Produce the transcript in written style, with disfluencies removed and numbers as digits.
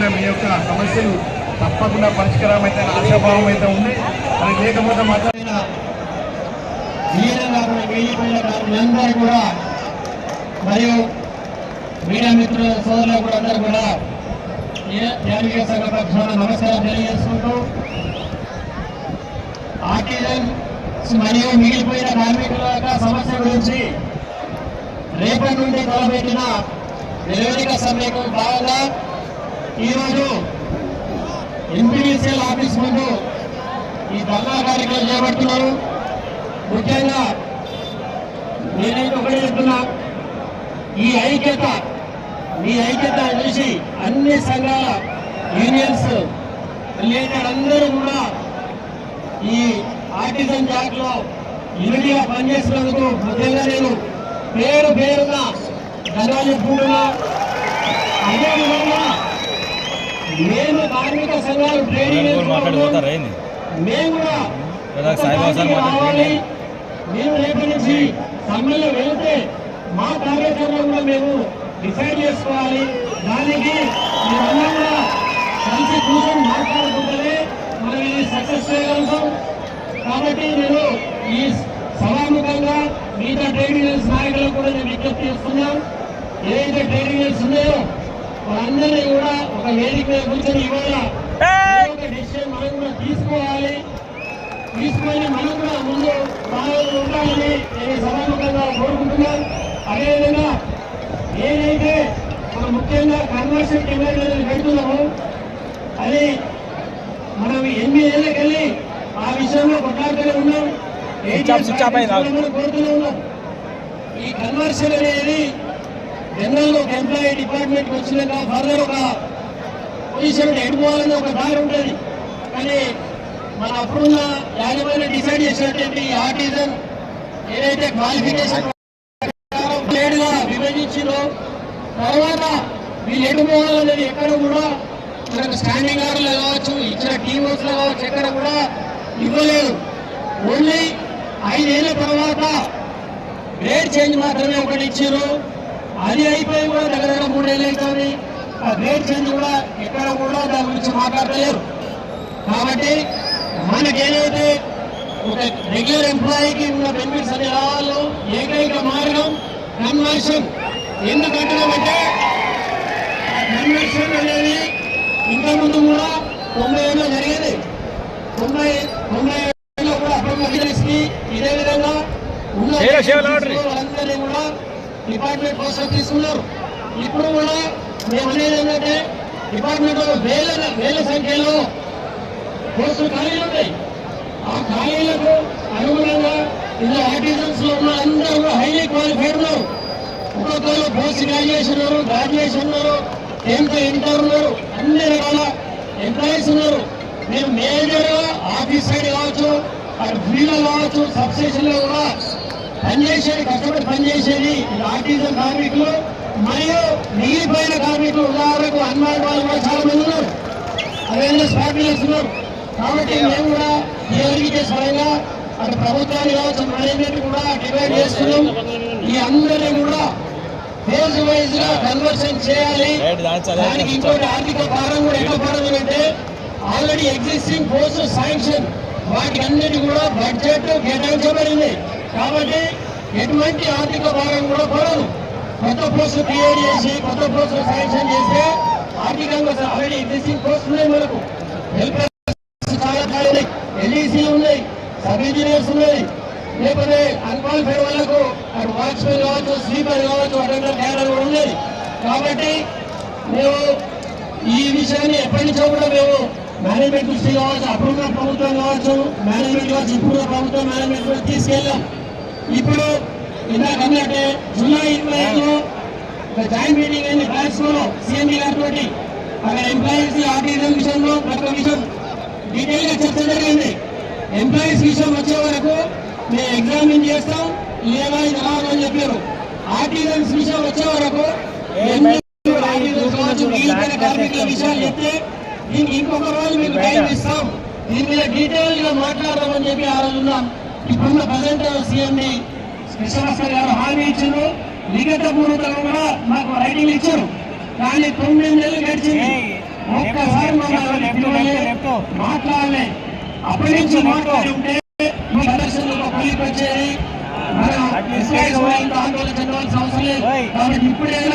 తప్పకుండా మీ యొక్క సమస్యలు తప్పకుండా పరిష్కారం అయితే ఆశాభావం అయితే ఉంది. అది లేకపోతే మాత్రం అందరూ కూడా మరియు మీడియా మిత్రుల సోదరులు కూడా అందరూ కూడా న్యాయ సంఘ పక్షాన నమస్కారం తెలియజేసుకుంటూ ఆర్టిజన్స్ మరియు మిగిలిపోయిన కార్మికుల యొక్క సమస్య గురించి రేపటి నుండి తలపెట్టిన నివేదిక సమ్మెకు భాగంగా ఈరోజు ఎంపీడీసీఎల్ ఆఫీస్ ముందు ఈ ధర్నా కార్యక్రమం చేపడుతున్నారు. ముఖ్యంగా నేనైతే ఒకటే చెప్తున్నా, మీ ఐక్యత చూసి అన్ని సంఘాల యూనియన్స్ రిలేటెడ్ అందరూ కూడా ఈ ఆర్టిజన్ జాక్ లో యూనిటీగా పనిచేసినందుకు ముఖ్యంగా నేను పేరున ధన్యవాదాలు చెప్పుకుంటున్నా. అదేవిధంగా మేము కార్మిక సంఘాలు ట్రేడింగ్ మేము కూడా రావాలి. మేము రేపటి నుంచి సమ్మెలో వెళ్తే మా కార్యాచరణ కూడా మేము డిసైడ్ చేసుకోవాలి. దానికి మేమందరం కూడా కలిసి కూర్చొని మాట్లాడుకుంటేనే మనం ఇది సక్సెస్ చేయగలుగుతాం. కాబట్టి నేను ఈ సభాముఖంగా మిగతా ట్రేడ్ యూనియన్స్ నాయకులకు కూడా నేను విజ్ఞప్తి చేస్తున్నాం. ఏదైతే ట్రేడ్ యూనియన్స్ ఉన్నాయో వాళ్ళందరినీ కూడా ఒక వేదిక మీద కూర్చొని ఇవాళ ఒక డెసిషన్ మనం కూడా తీసుకొని మనం కూడా ముందు బాగా ఉండాలని నేను సభాముఖంగా కోరుకుంటున్నాను. అదేవిధంగా ఏదైతే మనం ముఖ్యంగా కన్వర్షన్ డిమాండ్ పెడుతున్నామో అది మనం 8 ఏళ్ళకి వెళ్ళి ఆ విషయంలో కొట్లాడుతూనే ఉన్నాం. కోరుతూనే ఉన్నాం. ఈ కన్వర్షన్ అనేది జనరల్ ఒక ఎంప్లాయీ డిపార్ట్మెంట్ వచ్చినాక ఫర్దర్ ఒక పొజిషన్ ఎడుకోవాలని ఒక దారి ఉంటుంది. కానీ మన అప్పుడున్న యాజమాన్యం డిసైడ్ చేసినటువంటి ఈ ఆర్టిజన్ ఏదైతే క్వాలిఫికేషన్ గా విభజించిందో తర్వాత వీళ్ళు ఎడుకోవాలనేది ఎక్కడ కూడా మనకు స్టాండింగ్ ఆర్డర్లు కావచ్చు, ఇచ్చిన టీఓస్ లో కావచ్చు, ఎక్కడ కూడా ఇవ్వలేదు. ఓన్లీ 5 ఏళ్ళ తర్వాత గ్రేడ్ చేంజ్ మాత్రమే ఒకటి ఇచ్చారు. అది అయిపోయి కూడా దగ్గర 3 ఏళ్ళు అవుతుంది. ఆ గ్రేడ్ చేంజ్ కూడా ఎక్కడ కూడా దాని గురించి మాట్లాడలేరు. కాబట్టి మనకేదైతే ఒక రెగ్యులర్ ఎంప్లాయీకి ఉన్న బెనిఫిట్స్ అనే రావాలో ఏకైక మార్గం కన్వర్షన్. ఎందుకంటున్నామంటే కన్వర్షన్ అనేది ఇంతకుముందు కూడా 90 ఏళ్ళలో జరిగేది. 90 ఏళ్ళలో కూడా అప్పటికి ఇదే విధంగా వాళ్ళందరినీ కూడా డిపార్ట్మెంట్ కోసం తీసుకున్నారు. ఇప్పుడు కూడా మేము అనేది ఏంటంటే డిపార్ట్మెంట్ లో వేల సంఖ్యలో పోస్టులు ఖాళీలు ఉంటాయి. ఆ ఖాళీలకు అనుగుణంగా ఇందులో ఆర్టిజన్స్ లో ఉన్న అందరూ కూడా హైలీ క్వాలిఫైడ్ ఉన్నారు. ఒక్కొక్కరు పోస్ట్ గ్రాడ్యుయేషన్ ఉన్నారు, గ్రాడ్యుయేషన్ ఉన్నారు, 10th ఇంటర్ ఉన్నారు, అన్ని రకాల ఎంప్లాయీస్ ఉన్నారు. మేము మేజర్ గా ఆఫీస్ సైడ్ కావచ్చు, ఫీల్డ్ కావచ్చు, సబ్ స్టేషన్ లో కూడా పనిచేసేది, కష్టపడి పనిచేసేది ఆర్టిజన్ కార్మికులు మరియు మిగిలిపోయిన కార్మికులు. ఉదాహరణకు అన్మార్డ్ వాళ్ళు కూడా చాలా మంది ఉన్నారు, అదేవిధంగా స్పాట్లెస్ ఉన్నారు. కాబట్టి మేము కూడా ఎవరికి స్వయంగా అటు ప్రభుత్వాన్ని కావచ్చు, మేనేజ్మెంట్ కూడా డివైడ్ చేస్తున్నాం. ఈ అందరినీ కూడా ఫేజ్ వైజ్ గా కన్వర్షన్ చేయాలి. దానికి ఇంకోటి ఆర్థిక భారం కూడా ఎక్కువ పడదంటే ఆల్రెడీ ఎగ్జిస్టింగ్ పోస్ట్ శాంక్షన్ వాటి అన్నిటి కూడా బడ్జెట్ కేటాయించబడింది. కాబట్టి ఎటువంటి ఆర్థిక భారం కూడా పడదు. కొత్త పోస్టులు క్రియేట్ చేసి కొత్త పోస్టులు శాంక్షన్ చేస్తే ఆర్థికంగా ఆల్రెడీ ఎగ్జిస్టింగ్ పోస్టులు ఉన్నాయి. మనకు హెల్పర్స్ చాలా ఉన్నాయి, ఎల్ఈసీలు ఉన్నాయి, సబ్ ఇంజనీర్స్ ఉన్నాయి, లేకపోతే అన్క్వాలిఫైడ్ వాళ్ళకు వాచ్మెన్ కావచ్చు, స్లీపర్ కావచ్చు, అటెండర్ క్యాడర్ కూడా ఉన్నది. కాబట్టి మేము ఈ విషయాన్ని ఎప్పటి నుంచో కూడా మేము మేనేజ్మెంట్ దృష్టి కావచ్చు, అప్పుడున్న ప్రభుత్వం కావచ్చు, మేనేజ్మెంట్ కావచ్చు, ఇప్పుడున్న ప్రభుత్వం మేనేజ్మెంట్ కూడా తీసుకెళ్ళాం. ఇప్పుడు ఇందాక అన్నట్టే జూలై 25లో జాయింట్ మీటింగ్ అయింది బ్యాక్స్ లో సీఎండీ గారితో. అక్కడ ఎంప్లాయీస్ ఆర్టిజన్ విషయంలో ప్రతి విషయం డీటెయిల్ గా చర్చ జరిగింది. ఎంప్లాయీస్ విషయం వచ్చే వరకు మేము ఎగ్జామిన్ చేస్తాం లేదా ఇది రాదని చెప్పారు. ఆర్టిజన్స్ విషయం వచ్చే వరకు కార్మికుల విషయాలు చెప్తే దీనికి ఇంకొక రోజు మీకు టైం ఇస్తాం, దీని మీద డీటెయిల్ గా మాట్లాడదామని చెప్పి ఆ రోజు ఉన్నాం. ఇప్పుడున్న ప్రజెంట్ సీఎంని కృష్ణభాస్కర్ గారు హామీ ఇచ్చారు, లిఖిత పూర్వకంగా కూడా మాకు రైటింగ్ ఇచ్చారు. కానీ 9 నెలలు గడిచింది. మాట్లాడలే. అప్పటి నుంచి మాట్లాడి ఉంటే ఈ ఎలక్షన్లో కొలికి వచ్చేది. మనం ఆందోళన చెందవలసిన అవసరం లేదు. కాబట్టి ఇప్పుడైనా